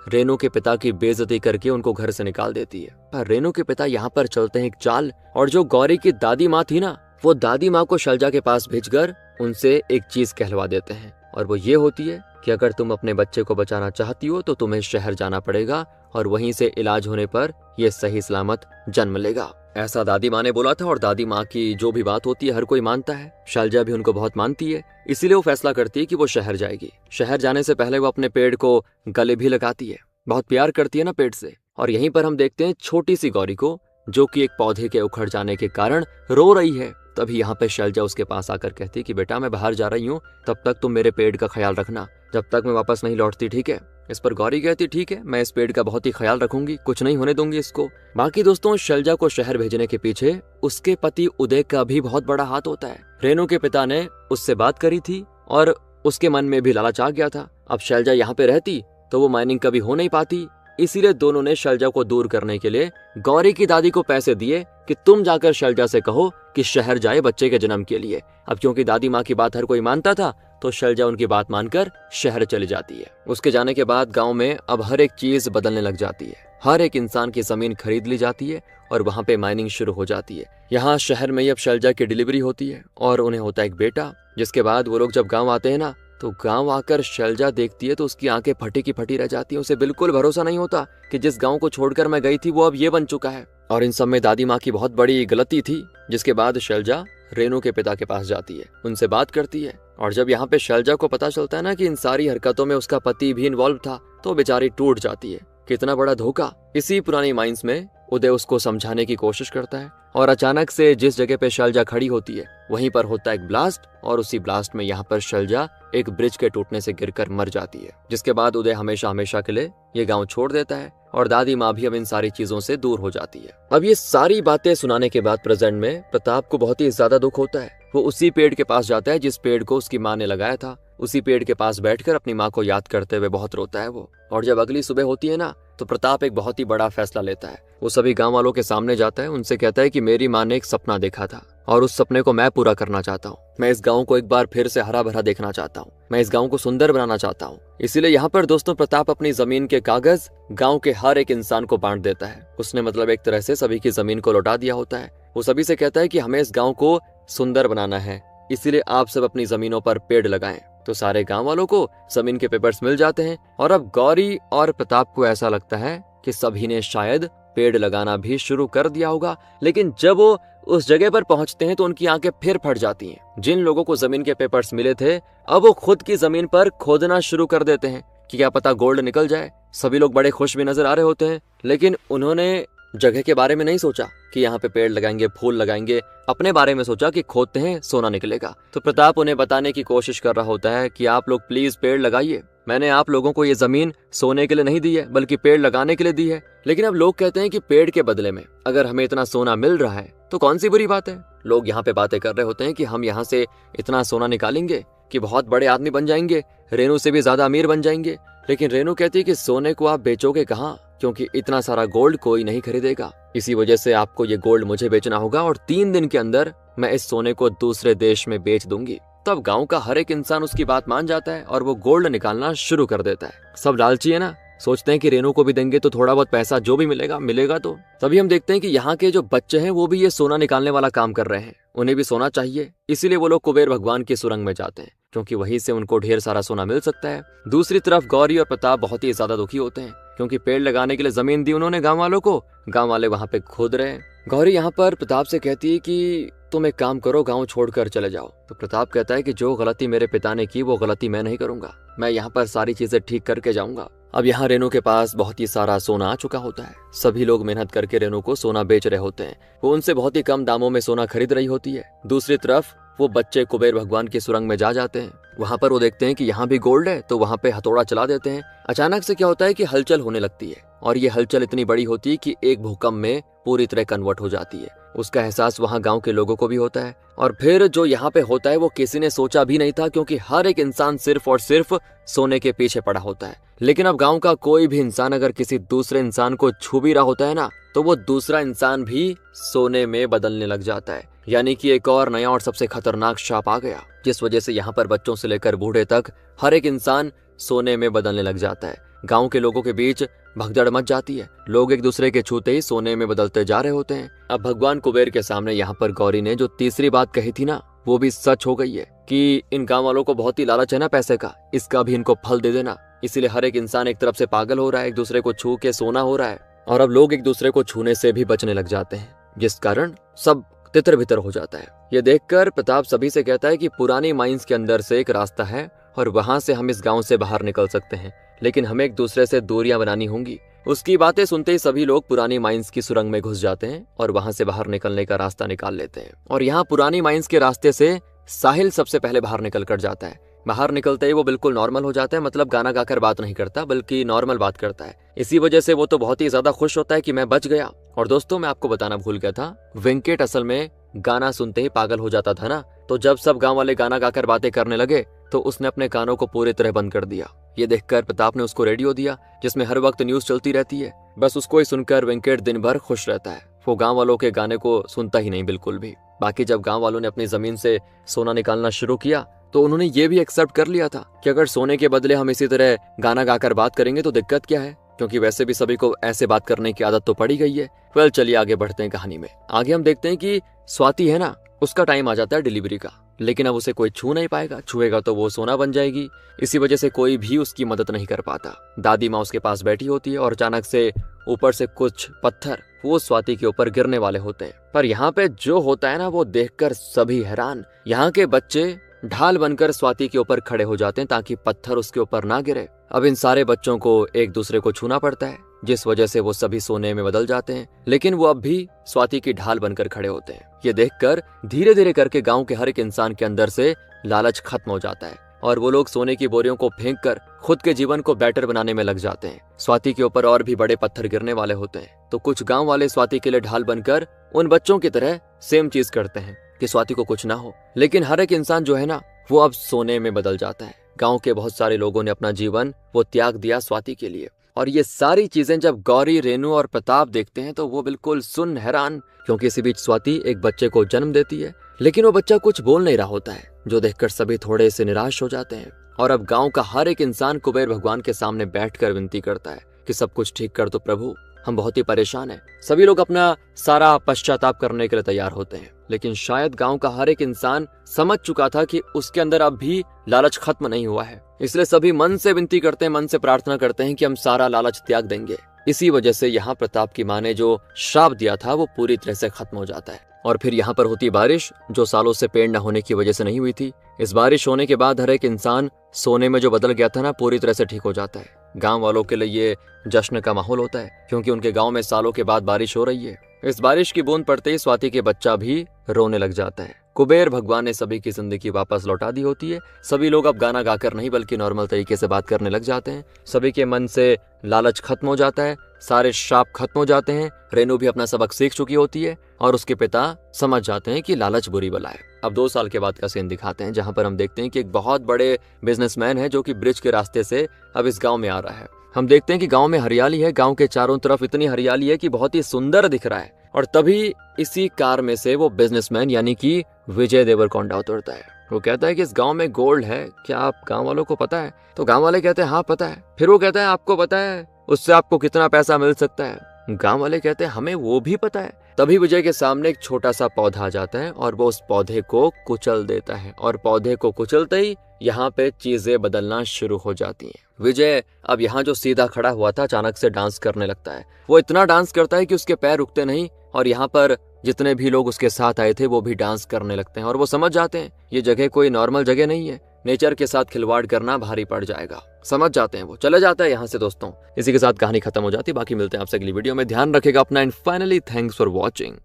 रेनू के पिता की बेइज्जती करके उनको घर से निकाल देती है। पर रेनू के पिता यहाँ पर चलते हैं एक चाल, और जो गौरी की दादी माँ थी ना, वो दादी माँ को शैलजा के पास भेजकर उनसे एक चीज कहलवा देते हैं, और वो ये होती है कि अगर तुम अपने बच्चे को बचाना चाहती हो तो तुम्हें शहर जाना पड़ेगा, और वहीं से इलाज होने पर ये सही सलामत जन्म लेगा। ऐसा दादी माँ ने बोला था, और दादी माँ की जो भी बात होती है हर कोई मानता है। शैलजा भी उनको बहुत मानती है, इसीलिए वो फैसला करती है कि वो शहर जाएगी। शहर जाने से पहले वो अपने पेड़ को गले भी लगाती है, बहुत प्यार करती है ना पेड़ से। और यहीं पर हम देखते हैं छोटी सी गौरी को, जो कि एक पौधे के उखड़ जाने के कारण रो रही है। तभी यहाँ पे शैलजा उसके पास आकर कहती है कि बेटा मैं बाहर जा रही हूँ, तब तक तुम मेरे पेड़ का ख्याल रखना, जब तक मैं वापस नहीं लौटती, ठीक है। इस पर गौरी कहती ठीक है, मैं इस पेड़ का बहुत ही ख्याल रखूंगी, कुछ नहीं होने दूंगी इसको। बाकी दोस्तों शैलजा को शहर भेजने के पीछे उसके पति उदय का भी बहुत बड़ा हाथ होता है। रेनू के पिता ने उससे बात करी थी और उसके मन में भी लालच आ गया था। अब शैलजा यहाँ पे रहती तो वो माइनिंग कभी हो नहीं पाती, इसीलिए दोनों ने शैलजा को दूर करने के लिए गौरी की दादी को पैसे दिए कि तुम जाकर शैलजा से कहो कि शहर जाए बच्चे के जन्म के लिए। अब क्योंकि दादी माँ की बात हर कोई मानता था, तो शैलजा उनकी बात मानकर शहर चली जाती है। उसके जाने के बाद गांव में अब हर एक चीज बदलने लग जाती है। हर एक इंसान की जमीन खरीद ली जाती है और वहां पे माइनिंग शुरू हो जाती है। यहाँ शहर में ही अब शैलजा की डिलीवरी होती है और उन्हें होता है एक बेटा। जिसके बाद वो लोग जब गाँव आते हैं ना, तो गांव आकर शैलजा देखती है तो उसकी आंखें फटी की फटी रह जाती हैं। उसे बिल्कुल भरोसा नहीं होता कि जिस गांव को छोड़कर मैं गई थी वो अब ये बन चुका है। और इन सब में दादी माँ की बहुत बड़ी गलती थी। जिसके बाद शैलजा रेनू के पिता के पास जाती है, उनसे बात करती है। और जब यहाँ पे शैलजा को पता चलता है ना कि इन सारी हरकतों में उसका पति भी इन्वॉल्व था, तो बेचारी टूट जाती है। कितना बड़ा धोखा। इसी पुरानी माइंस में उदय उसको समझाने की कोशिश करता है और अचानक से जिस जगह पे शैलजा खड़ी होती है वहीं पर होता है एक ब्लास्ट और उसी ब्लास्ट में यहाँ पर शैलजा एक ब्रिज के टूटने से गिरकर मर जाती है, जिसके बाद उदय हमेशा हमेशा के लिए ये गांव छोड़ देता है और दादी माँ भी अब इन सारी चीजों से दूर हो जाती है। अब ये सारी बातें सुनाने के बाद प्रेजेंट में प्रताप को बहुत ही ज्यादा दुख होता है। वो उसी पेड़ के पास जाता है जिस पेड़ को उसकी माँ ने लगाया था। उसी पेड़ के पास बैठकर अपनी माँ को याद करते हुए बहुत रोता है वो। और जब अगली सुबह होती है ना, तो प्रताप एक बहुत ही बड़ा फैसला लेता है। वो सभी गांव वालों के सामने जाता है, उनसे कहता है कि मेरी माँ ने एक सपना देखा था और उस सपने को मैं पूरा करना चाहता हूँ। मैं इस गांव को एक बार फिर से हरा भरा देखना चाहता हूँ। मैं इस गांव को सुंदर बनाना चाहता हूँ। इसीलिए यहाँ पर दोस्तों प्रताप अपनी जमीन के कागज गांव के हर एक इंसान को बांट देता है। उसने मतलब एक तरह से सभी की जमीन को लौटा दिया होता है। वो सभी से कहता है कि हमें इस गांव को सुंदर बनाना है, इसीलिए आप सब अपनी जमीनों पर पेड़ लगाएं। तो सारे गांव वालों को जमीन के पेपर्स मिल जाते हैं और अब गौरी और प्रताप को ऐसा लगता है कि सभी ने शायद पेड़ लगाना भी शुरू कर दिया होगा। लेकिन जब वो उस जगह पर पहुंचते हैं तो उनकी आंखें फिर फट जाती हैं। जिन लोगों को जमीन के पेपर्स मिले थे अब वो खुद की जमीन पर खोदना शुरू कर देते हैं कि क्या पता गोल्ड निकल जाए। सभी लोग बड़े खुश भी नजर आ रहे होते हैं, लेकिन उन्होंने जगह के बारे में नहीं सोचा कि यहाँ पे पेड़ लगाएंगे, फूल लगाएंगे। अपने बारे में सोचा कि खोदते हैं सोना निकलेगा। तो प्रताप उन्हें बताने की कोशिश कर रहा होता है कि आप लोग प्लीज पेड़ लगाइए। मैंने आप लोगों को ये जमीन सोने के लिए नहीं दी है, बल्कि पेड़ लगाने के लिए दी है। लेकिन अब लोग कहते हैं कि पेड़ के बदले में अगर हमें इतना सोना मिल रहा है तो कौन सी बुरी बात है। लोग यहाँ पे बातें कर रहे होते हैं कि हम यहाँ से इतना सोना निकालेंगे कि बहुत बड़े आदमी बन जाएंगे, रेनू से भी ज्यादा अमीर बन जाएंगे। लेकिन रेनू कहती है कि सोने को आप बेचोगे कहाँ, क्योंकि इतना सारा गोल्ड कोई नहीं खरीदेगा। इसी वजह से आपको ये गोल्ड मुझे बेचना होगा और 3 दिन के अंदर मैं इस सोने को दूसरे देश में बेच दूंगी। तब गांव का हर एक इंसान उसकी बात मान जाता है और वो गोल्ड निकालना शुरू कर देता है। सब लालची है ना, सोचते हैं कि रेनू को भी देंगे तो थोड़ा बहुत पैसा जो भी मिलेगा तो। तभी हम देखते हैं कि यहाँ के जो बच्चे हैं वो भी ये सोना निकालने वाला काम कर रहे हैं। उन्हें भी सोना चाहिए, इसीलिए वो लोग कुबेर भगवान की सुरंग में जाते हैं, क्योंकि वहीं से उनको ढेर सारा सोना मिल सकता है। दूसरी तरफ गौरी और प्रताप बहुत ही ज्यादा दुखी होते हैं, क्योंकि पेड़ लगाने के लिए जमीन दी उन्होंने गांव वालों को, गांव वाले वहां पे खोद रहे हैं। गौरी यहाँ पर प्रताप से कहती है कि तुम एक काम करो, गांव छोड़कर चले जाओ। तो प्रताप कहता है कि जो गलती मेरे पिता ने की वो गलती मैं नहीं करूंगा, मैं यहाँ पर सारी चीजें ठीक करके जाऊंगा। अब यहाँ रेनू के पास बहुत ही सारा सोना आ चुका होता है। सभी लोग मेहनत करके रेनू को सोना बेच रहे होते हैं। वो उनसे बहुत ही कम दामों में सोना खरीद रही होती है। दूसरी तरफ वो बच्चे कुबेर भगवान की सुरंग में जा जाते हैं। वहां पर वो देखते हैं कि यहाँ भी गोल्ड है, तो वहां पे हथौड़ा चला देते हैं। अचानक से क्या होता है कि हलचल होने लगती है और ये हलचल इतनी बड़ी होती है कि एक भूकंप में पूरी तरह कन्वर्ट हो जाती है। उसका एहसास वहाँ गांव के लोगों को भी होता है और फिर जो यहाँ पे होता है वो किसी ने सोचा भी नहीं था, क्योंकि हर एक इंसान सिर्फ और सिर्फ सोने के पीछे पड़ा होता है। लेकिन अब गांव का कोई भी इंसान अगर किसी दूसरे इंसान को छू भी रहा होता है ना, तो वो दूसरा इंसान भी सोने में बदलने लग जाता है। यानी कि एक और नया और सबसे खतरनाक शाप आ गया, जिस वजह से यहाँ पर बच्चों से लेकर बूढ़े तक हर एक इंसान सोने में बदलने लग जाता है। गांव के लोगों के बीच भगदड़ मच जाती है। लोग एक दूसरे के छूते ही सोने में बदलते जा रहे होते हैं। अब भगवान कुबेर के सामने यहाँ पर गौरी ने जो तीसरी बात कही थी ना, वो भी सच हो गई है कि इन गांव वालों को बहुत ही लालच है ना पैसे का, इसका भी इनको फल दे देना। इसीलिए हर एक इंसान एक तरफ से पागल हो रहा है, एक दूसरे को छू के सोना हो रहा है और अब लोग एक दूसरे को छूने से भी बचने लग जाते हैं, जिस कारण सब तितर बितर हो जाता है। ये देखकर प्रताप सभी से कहता है कि पुरानी माइंस के अंदर से एक रास्ता है और वहां से हम इस गांव से बाहर निकल सकते हैं, लेकिन हमें एक दूसरे से दूरियां बनानी होंगी। उसकी बातें सुनते ही सभी लोग पुरानी माइंस की सुरंग में घुस जाते हैं और वहां से बाहर निकलने का रास्ता निकाल लेते हैं। और यहाँ पुरानी माइंस के रास्ते से साहिल सबसे पहले बाहर निकल कर जाता है। बाहर निकलते ही वो बिल्कुल नॉर्मल हो जाता है, मतलब गाना गाकर बात नहीं करता बल्कि नॉर्मल बात करता है। इसी वजह से वो तो बहुत ही ज्यादा खुश होता है कि मैं बच गया। और दोस्तों मैं आपको बताना भूल गया था, वेंकट असल में गाना सुनते ही पागल हो जाता था ना, तो जब सब गांव वाले गाना गाकर बातें करने लगे तो उसने अपने कानों को पूरी तरह बंद कर दिया। ये देखकर प्रताप ने उसको रेडियो दिया जिसमें हर वक्त न्यूज चलती रहती है। बस उसको ही सुनकर वेंकट दिन भर खुश रहता है। वो गांव वालों के गाने को सुनता ही नहीं बिल्कुल भी। बाकी जब गांव वालों ने अपनी जमीन से सोना निकालना शुरू किया तो उन्होंने ये भी एक्सेप्ट कर लिया था कि अगर सोने के बदले हम इसी तरह गाना गाकर बात करेंगे तो दिक्कत क्या है, क्योंकि वैसे भी सभी को ऐसे बात करने की आदत तो पड़ी गई है। वेल चलिए आगे बढ़ते हैं कहानी में। आगे हम देखते हैं कि स्वाति है ना, उसका टाइम आ जाता है डिलीवरी का, लेकिन अब उसे कोई छू नहीं पाएगा, छुएगा तो वो सोना बन जाएगी। इसी वजह से कोई भी उसकी मदद नहीं कर पाता। दादी माँ उसके पास बैठी होती है और अचानक से ऊपर से कुछ पत्थर वो स्वाति के ऊपर गिरने वाले होते हैं। पर यहाँ पे जो होता है ना वो देखकर सभी हैरान। यहाँ के बच्चे ढाल बनकर स्वाति के ऊपर खड़े हो जाते हैं ताकि पत्थर उसके ऊपर ना गिरे। अब इन सारे बच्चों को एक दूसरे को छूना पड़ता है। जिस वजह से वो सभी सोने में बदल जाते हैं। लेकिन वो अब भी स्वाति की ढाल बनकर खड़े होते हैं। ये देखकर धीरे धीरे करके गांव के हर एक इंसान के अंदर से लालच खत्म हो जाता है और वो लोग सोने की बोरियों को फेंक कर खुद के जीवन को बेटर बनाने में लग जाते हैं। स्वाति के ऊपर और भी बड़े पत्थर गिरने वाले होते हैं तो कुछ गांव वाले स्वाति के लिए ढाल बनकर उन बच्चों की तरह सेम चीज करते हैं कि स्वाति को कुछ ना हो। लेकिन हर एक इंसान जो है ना, वो अब सोने में बदल जाता है। गांव के बहुत सारे लोगों ने अपना जीवन वो त्याग दिया स्वाति के लिए। और ये सारी चीजें जब गौरी, रेनू और प्रताप देखते हैं तो वो बिल्कुल सुन हैरान, क्योंकि इसी बीच स्वाति एक बच्चे को जन्म देती है। लेकिन वो बच्चा कुछ बोल नहीं रहा होता है, जो देखकर सभी थोड़े से निराश हो जाते हैं। और अब गांव का हर एक इंसान कुबेर भगवान के सामने बैठकर विनती करता है कि सब कुछ ठीक कर दो प्रभु, हम बहुत ही परेशान हैं। सभी लोग अपना सारा पश्चाताप करने के लिए तैयार होते हैं। लेकिन शायद गांव का हर एक इंसान समझ चुका था कि उसके अंदर अब भी लालच खत्म नहीं हुआ है, इसलिए सभी मन से विनती करते हैं, मन से प्रार्थना करते हैं कि हम सारा लालच त्याग देंगे। इसी वजह से यहाँ प्रताप की माँ ने जो श्राप दिया था वो पूरी तरह से खत्म हो जाता है। और फिर यहाँ पर होती बारिश, जो सालों से पेड़ न होने की वजह से नहीं हुई थी। इस बारिश होने के बाद हर एक इंसान सोने में जो बदल गया था ना, पूरी तरह से ठीक हो जाता है। गांव वालों के लिए ये जश्न का माहौल होता है, क्योंकि उनके गांव में सालों के बाद बारिश हो रही है। इस बारिश की बूंद पड़ते ही स्वाति के बच्चा भी रोने लग जाता है। कुबेर भगवान ने सभी की जिंदगी वापस लौटा दी होती है। सभी लोग अब गाना गाकर नहीं बल्कि नॉर्मल तरीके से बात करने लग जाते हैं। सभी के मन से लालच खत्म हो जाता है, सारे श्राप खत्म हो जाते हैं। रेनू भी अपना सबक सीख चुकी होती है और उसके पिता समझ जाते हैं कि लालच बुरी बला है। अब 2 साल के बाद का सीन दिखाते हैं, जहां पर हम देखते हैं कि एक बहुत बड़े बिजनेसमैन है जो कि ब्रिज के रास्ते से अब इस गांव में आ रहा है। हम देखते हैं कि गांव में हरियाली है, गांव के चारों तरफ इतनी हरियाली है कि बहुत ही सुंदर दिख रहा है। और तभी इसी कार में से वो बिजनेसमैन यानी कि विजय देवरकोंडा उतरता है। वो कहता है कि इस गांव में गोल्ड है, क्या आप गांव वालों को पता है? तो गांव वाले कहते हैं हाँ पता है। फिर वो कहता है आपको पता है उससे आपको कितना पैसा मिल सकता है? गांव वाले कहते हैं हमें वो भी पता है। तभी विजय के सामने एक छोटा सा पौधा आ जाता है और वो उस पौधे को कुचल देता है। और पौधे को कुचलते ही यहाँ पे चीजें बदलना शुरू हो जाती हैं। विजय अब यहाँ जो सीधा खड़ा हुआ था अचानक से डांस करने लगता है। वो इतना डांस करता है कि उसके पैर रुकते नहीं और यहाँ पर जितने भी लोग उसके साथ आए थे वो भी डांस करने लगते हैं। और वो समझ जाते हैं ये जगह कोई नॉर्मल जगह नहीं है, नेचर के साथ खिलवाड़ करना भारी पड़ जाएगा। समझ जाते हैं, वो चले जाता है यहाँ से। दोस्तों, इसी के साथ कहानी खत्म हो जाती है। बाकी मिलते हैं आपसे अगली वीडियो में। ध्यान रखेगा अपना and finally thanks for watching.